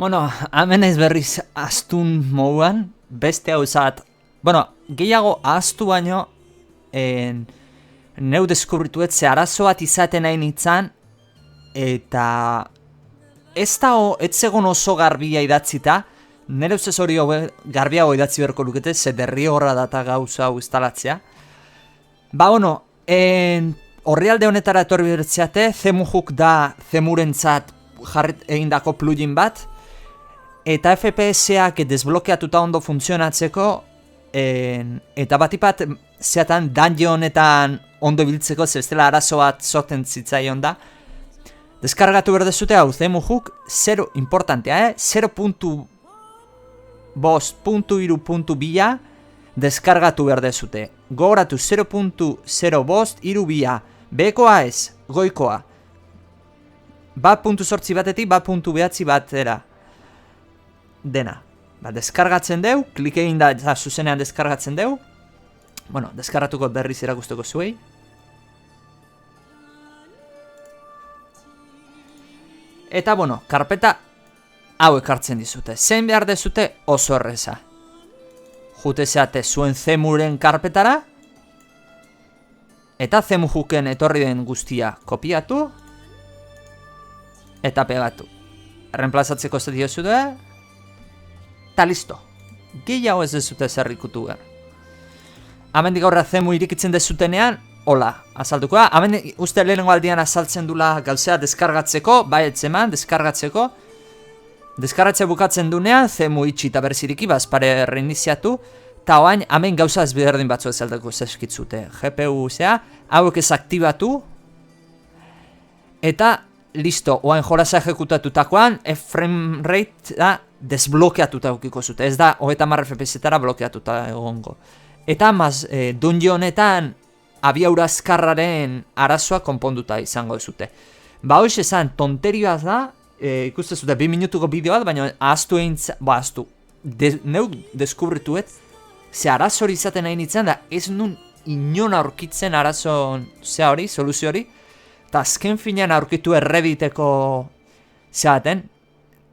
Bueno, hemen ez berriz astun moduan, beste hau zat. Bueno, gehiago ahaztu baino, neu deskubrituet ze arazo bat izaten nahi nintzen, eta ez zegon oso garbia idatzita, nire ustez hori garbiago idatzi beharko lukete, ze derrigorra data gauza hau instalatzea. Ba, bueno, orrialde honetara etorri bertzeate, Zemuhook da Zemurentzat egindako plugin bat, eta FPS-ak desblokeatuta ondo funtzionatzeko, eta batipat zeatan dungeonetan ondo biltzeko, zebestela arazo bat sorten zitzaion da. Deskargatu berdezute hau, Zemuhook, zero, importantea, 0.5.3.2 deskargatu berdezute. Gogoratu 0.0.2 bekoa ez, goikoa. 1.8 batetik 1.9 batera. Dena. Ba, deskargatzen deu, klik egin da zuzenean deskargatzen deu. Bueno, deskargatuko berriz erakusteko zuei. Eta, bueno, karpeta hau ekartzen dizute. Zein behar dezute oso erreza. Jute zeate zuen Zemuren karpetara. Eta Zemuhooken etorri den guztia kopiatu. Eta pegatu. Reemplazatzeko ez diozute. Eta listo. Gehiago ez dezute zerrikutu behar. Hemendik aurra Zemu irikitzen dezutenean, hola, azalduko da. Hemen uste lehenengo aldian azaltzen dula gauzea deskargatzeko, bai etzeman, deskargatzeko. Deskargatze bukatzen dunean, Zemu itxi eta berziriki, bazpare reiniziatu. Eta oain, hemen gauza ezberdin batzu ezaldeko zeskitzute. GPU zea, hauek ez aktibatu. Eta, listo, oain jolasa ejekutatutakoan, frame rate da desblokeatuta eukiko zute. Ez da, 30 FPS-etara blokeatuta egongo. Eta dungeonetan abiaura azkarraren arazoa konponduta izango zute. Ba, hoiz esan, tonterioaz da, ikuste zute 2 minutuko bideo bat, baina ahaztu egin, ahaztu. Neu deskubrituet, ze arazo hori izaten nahi nintzen da, ez nun inon aurkitzen arazo zea hori, soluzio hori, eta azken finean aurkitu errediteko zeaten,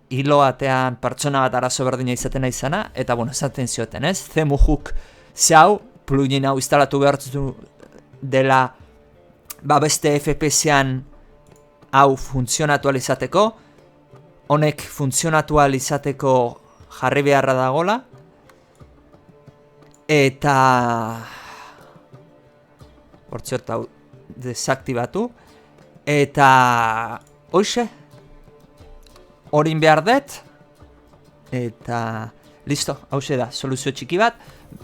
hilo batean pertsona bat arazo berdina izaten nahi zana, eta bueno, esaten zioten, ez? Zemuhook hau, plugin hau instalatu behartu dela, ba beste FPS-ean hau funtzionatu izateko, honek funtzionatu izateko jarri beharra dagola, eta hortziot hau desaktibatu, eta hoxe, horin behar dut, eta listo, hause da, soluzio txiki bat.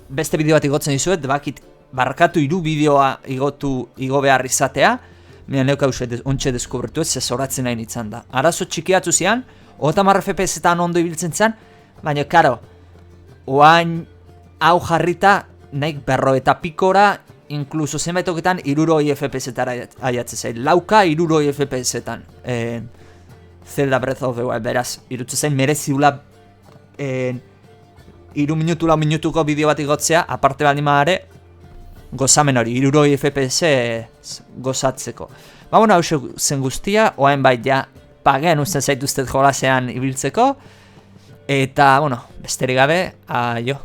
Beste bideo bat igotzen dizuet, bakit barkatu 3 bideoa igo behar izatea, mina neuk hause ontxe deskubritu ez, zezoratzen nahi nintzen da. Arazo txikiatu zian, 30 FPS-etan ondo ibiltzen zen, baina karo, oain hau jarrita, naik 40 pikora, inkluso zenbaitoketan 60 FPS-etara aiatzen zain. Lauka 60 FPS-etan. Zelda Breath of the Wild, beraz, irutzen zain mereziula 3 minutu, 4 minutuko bideo bat igotzea, aparte baldin ere, gozamen hori, 60 FPS gozatzeko. Ba, bueno, hau zen guztia, oain bai ja, pagean usten zaituztet jolasean ibiltzeko, eta, bueno, besterik gabe, aio.